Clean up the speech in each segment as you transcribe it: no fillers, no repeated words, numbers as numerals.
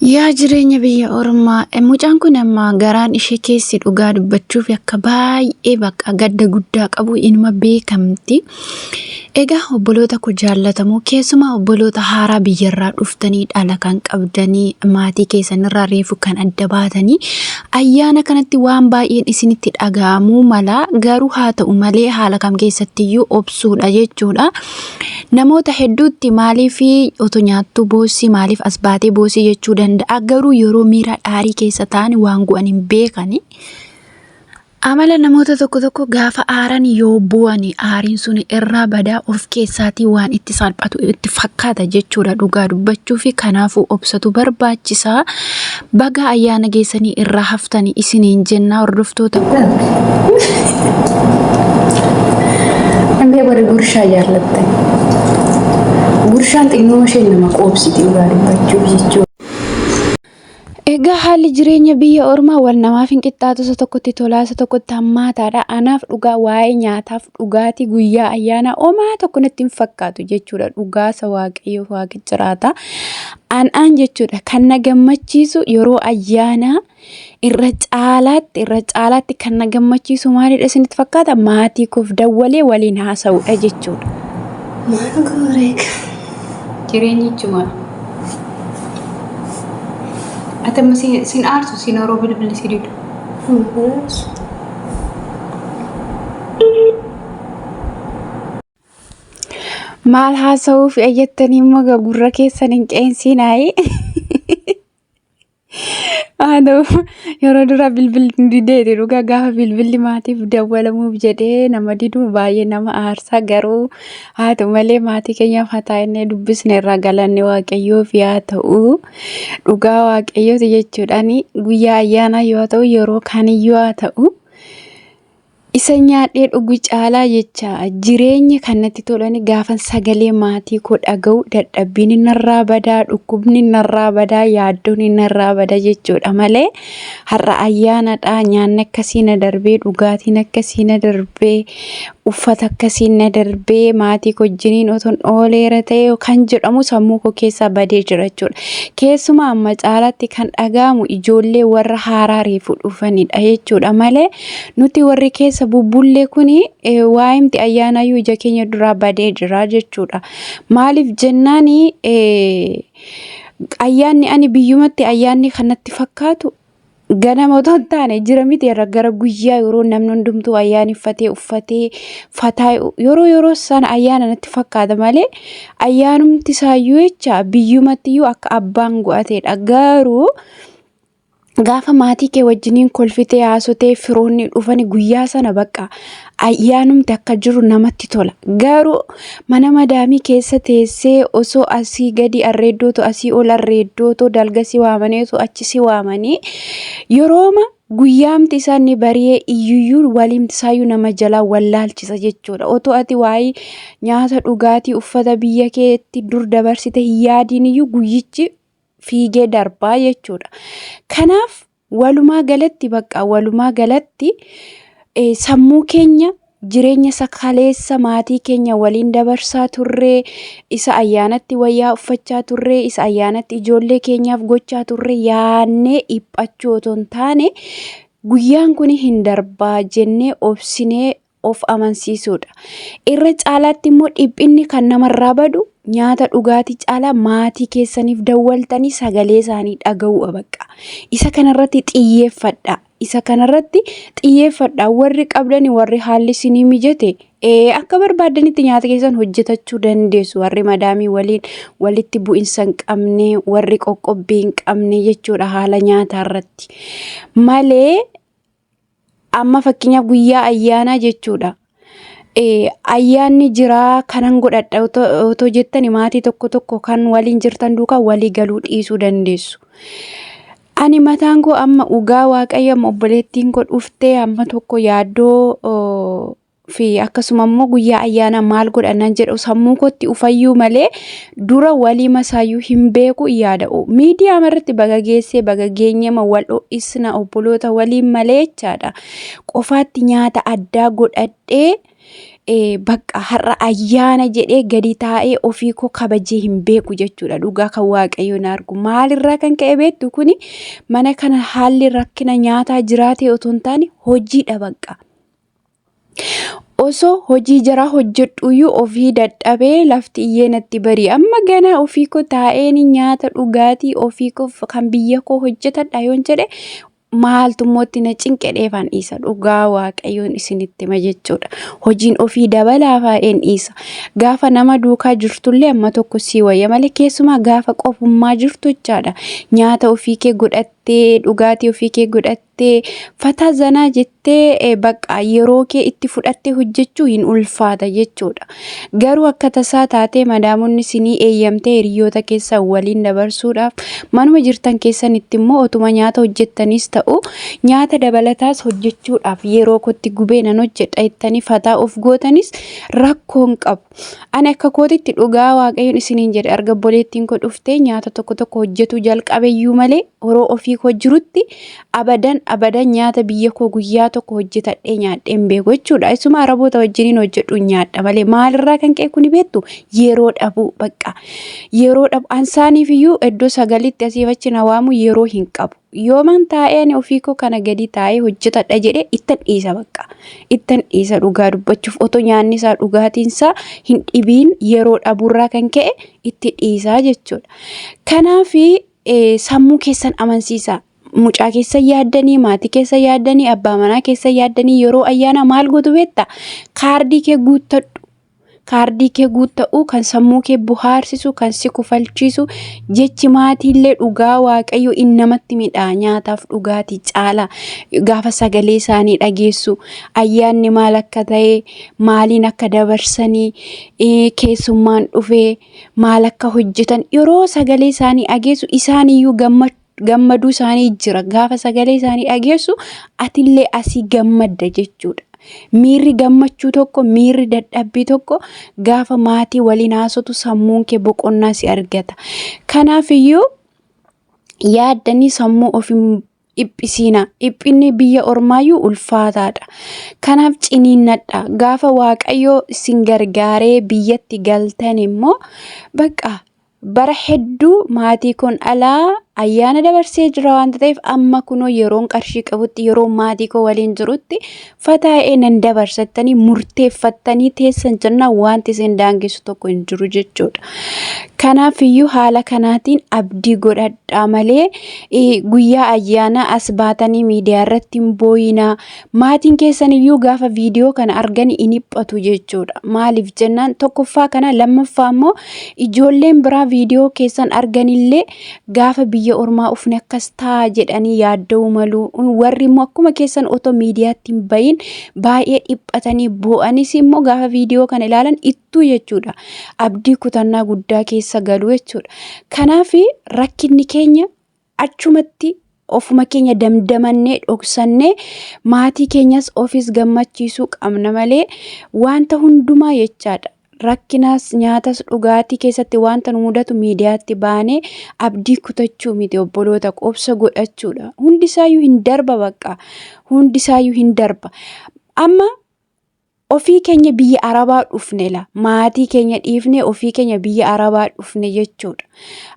Yaa jireenya biyya ormaa mucaan kun amma garaan ishee keessi dhugaa dubbachuuf akka baay'ee bakka gadda guddaa qabu inuma beekamti. Egaa obboloota koo jaallatamoo keessumaa obboloota haaraa biyyarraa dhuftanii dhala kan qabdanii maatii keessanirraa reefu kan adda baatanii ayyaana kanatti waan baay'een isinitti dhaga'amuu mala garuu haa ta'u malee haala kam keessattiyyuu obsuudha jechuudha. Namoota hedduutti maaliif otoo nyaattuu boossii maaliif as baatee boossii jechuu danda'a garuu yeroo miira dhaarii keessa ta'an waan gu'an hin beekani. Amala namoota tokko gaafa aaran yoo bu'an aariin sun irraa badaa of keessaatii waan itti salphatu itti fakkaata jechuudha dhugaa dubbachuu fi kanaafuu obsatu barbaachisaa. Baga ayyaana geessanii irraa haftanii isiniin jennaa hordoftoota koo. Angee bari gurshaa jaallatte. Gurshaan xinnoo ishee nama qoobsiti dhugaa dubbachuuf jechuudha. Egaa haalli jireenya biyya ormaa wal namaaf hin qixxaatu isa tokkotti tolaa isa tokkotti hammaataadha. Anaaf dhugaa waa'ee nyaataaf dhugaatii guyyaa ayyaana homaa tokko natti hin fakkaatu jechuudha. Dhugaa isa waaqayyoof waaqa jiraata. Anaan jechuudha kan na gammachiisu yeroo ayyaana irra caalaatti kan na gammachiisu maalidha isinitti fakkaata? Maatii koof dawwalee waliin haasa'uudha jechuudha. Maal gooreeka? Jireenyichuma. Atama sin aarsu sin oroo bilbila sidiidu. Maal haasa'uuf ayyattanii immoo gurra keessan hin qeensinaayi. Yeroo dura bilbilli dideeti dhugaa gaafa bilbilli maatiif dawwalamuuf jedhee nama diduu baay'ee nama aarsaa garuu haa ta'u malee maatii keenyaaf hataa inni dubbisne irraa galanne waaqayyoof yaa ta'u dhugaa waaqayyooti jechuudhaan guyyaa ayyaana yoo ta'u yeroo kamiyyuu haa ta'u isa nyaadhee dhugu caalaa jecha jireenya kanatti tolani gaafan sagalee maatii koo dhaga'u dadhabbiin narraa badaa dhukkubni narraa badaa yaaddoon narraa badaa jechuudha malee har'a ayyaanadha nyaanni akkasii na darbee dhugaatiin akkasii na darbee uffata akkasii na darbee maatii koo wajjiniin otoon ooleera ta'e kan jedhamu sammuu koo keessaa badee jira jechuudha. Keessumaa amma caalaatti kan dhaga'amu ijoollee warra haaraa reefu dhufanidha jechuudha malee nuti warri keessa bubbullee kuni waa'imti ayyaanayyuu ija keenya duraa badee jira jechuudha. Maaliif jennaani ayyaanni ani biyyumatti ayyaanni kanatti fakkaatu ganama otoo hin taane jira miti gara guyyaa yeroo namni hundumtuu ayyaaneffatee uffatee fataa yeroo sana ayyaana natti fakkaata malee ayyaanumti isaayyuu jecha biyyumattiyyuu akka abbaan go'ateedha garuu gaafa maatii kee wajjiniin kolfitee haasotee firoonni dhufani guyyaa sana bakka ayyaanumti akka jiru namatti tola. Garuu mana madaamii keessa teessee osoo asii gadi arreeddootu asii ol arreeddootu dalga si waamaneetu achi si waamanii yerooma guyyaamti isaanii bari'ee iyyuyyuu waliimti isaayyuu nama jalaa wallaalchisa jechuudha. Otoo ati waa'ee nyaata dhugaatii uffata biyya keetti dur dabarsite hin yaadiiniyyuu guyyichi fiigee darbaa jechuudha. Kanaaf walumaa galatti sammuu keenya jireenya sakaleessa maatii keenya waliin dabarsaa turree isa ayyaanatti wayyaa uffachaa turree isa ayyaanatti ijoollee keenyaaf gochaa turree yaannee dhiphachuu otoo hin taane guyyaan kun hin darbaa jennee obsinee of amansiisuudha. Irra caalaatti immoo dhiphinni kan namarraa badu nyaata dhugaatii caalaa maatii keessaniif dawwaltanii sagalee isaanii dhaga'uudha bakka. Isa kanarratti xiyyeeffadha warri qabdani warri haalli isinii mijate akka barbaadanitti nyaata keessan hojjetachuu dandeessu warri madaamii waliin walitti bu'insa hin qabne warri qoqqobbii hin qabne jechuudha haala nyaataa irratti malee amma fakkeenyaaf guyyaa ayyaanaa jechuudha. Ayyaanni jiraa kanan godhadha otoo jettani maatii tokko kan waliin jirtan duukaa walii galuu dhiisuu dandeessu. Ani mataan koo amma dhugaa waaqayyo amma obboleettiin koo dhuftee amma tokko yaaddoo fi akkasuma immoo guyyaa ayyaana maal godhannan jedhu sammuu kootti ufayyuu malee dura walii masaayyuu hin beeku yaada'u. Miidiyaa irratti bagageessee bagageenyama wal ho'isna obboloota waliin malee jechaadha. Qofaatti nyaata addaa godhadhee bakka har'a ayyaana jedhee gadi taa'ee ofii koo kabajee hin beeku jechuudha. Dhugaa kan Waaqayyoon argu maalirraa kan ka'e beektu kuni mana kana haalli rakkina nyaataa jiraate otoo hin taane hojiidha bakka. Osoo hojii jara hojjedhuyyuu ofii dadhabee lafti iyyee natti bari amma gana ofii koo taa'een nyaata dhugaatii ofii koo kan biyya koo hojjetadha yoon jedhe maaltu mootti na cinqedheefan isa dhugaa Waaqayyoon isinitti hima jechuudha. Hojiin ofii dabalaa faa'een isa gaafa nama duukaa jirtullee amma tokko sii wayya malee keessumaa gaafa qofummaa jirtu jechaadha. Nyaata ofii kee godhattee dhugaatii ofii kee godhattee fataa zanaa jettee bakka yeroo kee itti fudhattee hojjechuu hin ulfaata jechuudha. Garuu akka tasaa taatee madaamonni sinii eeyyamtee hiriyoota keessan waliin dabarsuudhaaf manuma jirtan keessanitti immoo otuma nyaata hojjettanis ta'u nyaata dabalataas hojjechuudhaaf yeroo kootti gubee nan hojjedha jettanii fataa of gootanis rakkoon qabu. Ani akka kootitti dhugaa Waaqayyoon isiniin jedhe arga boleettiin koo dhuftee nyaata tokko hojjetu jalqabeyyuu malee horoo ofii koo jirutti abadan nyaata biyya koo guyyaa tokko hojjetadhee nyaadheen beeku jechuudha. Isuma araboota wajjiniin hojjedhu nyaadha malee maalirraa kan ka'e kuni beektu yeroo dhabu bakka yeroo dhabu ansaaniif iyyuu iddoo sagalitti asiif achi na waamu yeroo hin qabu. Yooman taa'een ofii koo kana gadi taa'ee hojjetadha jedhee ittan dhiisa bakka ittan dhiisa dhugaa dubbachuuf otoo nyaanni isaa dhugaatiin isaa hin dhibiin yeroo dhaburraa kan ka'e itti dhiisaa jechuudha. Kanaaf sammuu keessan amansiisa. Mucaa keessa yaaddanii maatii keessa yaaddanii abbaa manaa keessa yaaddanii yeroo ayyaana maal gootu beekta kaardii kee guuttadhu. Kaardii kee guutta'uu kan sammuu kee buhaarsisu kan si kufalchiisu jechi maatiillee dhugaa Waaqayyo inni namatti midhaa nyaataaf dhugaatii caala gaafa sagalee isaanii dhageessu ayyaanni maal akka ta'e maaliin akka dabarsanii keessummaan dhufee maal akka hojjetan yeroo sagalee isaanii dhageessu isaaniyyuu gammaduu isaanii jira gaafa sagalee isaanii dhageessu atillee asii gammadda jechuudha. Miirri gammachuu tokko miirri dadhabbii tokko gaafa maatii waliin haasotu sammuun kee boqonnaa si argata. Kanaaf iyyuu yaaddanii sammuu ofiin dhiphisiina. Dhiphinni biyya ormaayyuu ulfaataadha. Kanaaf ciniinnadha. Gaafa Waaqayyoo isin gargaaree biyyatti galtan immoo bakka bara hedduu maatii kun alaa ayyaana dabarsee jira waan ta'eef amma kunoo yeroon qarshii qabutti yeroo maatii koo waliin jirutti fataa'ee nan dabarsattanii murteeffattanii teessan jennaan wanti isin daangessu tokko hin jiru jechuudha. Kanaaf iyyuu haala kanaatiin abdii godhadhaa malee guyyaa ayyaana as baatanii miidiyaa irratti hin booyinaa. Maatiin keessan iyyuu gaafa viidiyoo kana arganii in dhiphatu jechuudha. Maaliif jennaan tokkoffaa kana lammaffaa immoo ijoolleen biraa viidiyoo keessan arganillee gaafa biyya ormaa ufne akkas taa jedhanii yaadda'uu malu. Warri immoo akkuma keessan otoo miidiyaatti hin bayin baay'ee dhiphatanii boo'anis immoo gaafa viidiyoo kana ilaalan ittuu jechuudha. Abdii kutannaa guddaa keessa galu jechuudha. Kanaaf rakkinni keenya achumatti ofuma keenya damdamannee dhoksannee maatii keenyas ofis gammachiisuu qabna malee wanta hundumaa jechaadha. Rakkinaas nyaatas dhugaatii keessatti wanta nu mudatu miidiyaatti baanee abdii kutachuu miti obboloota qobsa godhachuudha. Hundisaayyuu hin darba bakka hundisaayyuu hin darba. Amma ofii keenya biyya Arabaa dhufne la maatii keenya dhiifne ofii keenya biyya Arabaa dhufne jechuudha.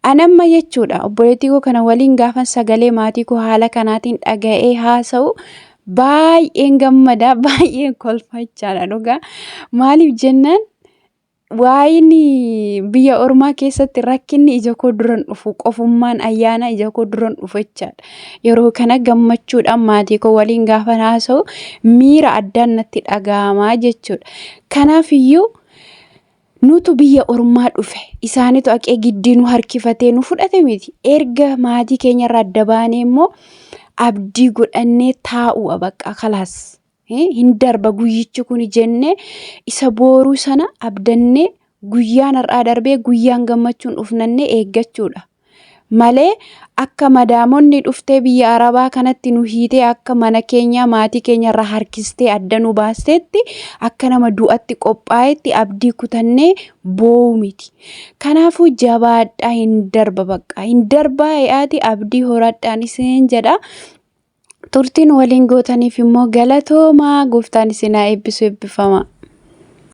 Anamma jechuudha obboleettii koo kana waliin gaafan sagalee maatii koo haala kanaatiin dhaga'ee haasa'u baay'een gammada baay'een kolfachaadha dhugaa. Maaliif jennaan waayini biyya ormaa keessatti rakkinni ija koo duran dhufu qofummaan ayyaana ija koo duran dhufu jechaadha. Yeroo kana gammachuudhaan maatii koo waliin gaafa haasa'u miira addaan natti dhaga'amaa jechuudha. Kanaaf iyyuu nutu biyya ormaa dhufe isaanitu aqee giddii nu harkifatee nu fudhate miti. Erga maatii keenya irraa adda baanee immoo abdii godhannee taa'uu bakka kalaas. Hin darba guyyichi kun jennee isa booruu sana abdannee guyyaan har'aa darbee guyyaan gammachuun dhufnannee eeggachuudha. malee akka madaamonni dhuftee biyya Arabaa kanatti nu hiitee akka mana keenya maatii keenya irraa harkistee adda nu baastetti akka nama du'atti qophaa'etti abdii kutannee boo'u miti. Kanaafuu jabaadhaa hin darba bakka hin darbaa yaati abdii horadhaan isin jedha. Turtiin waliin gootaniif immoo galatoomaa gooftaan isin haa eebbisu eebbifama.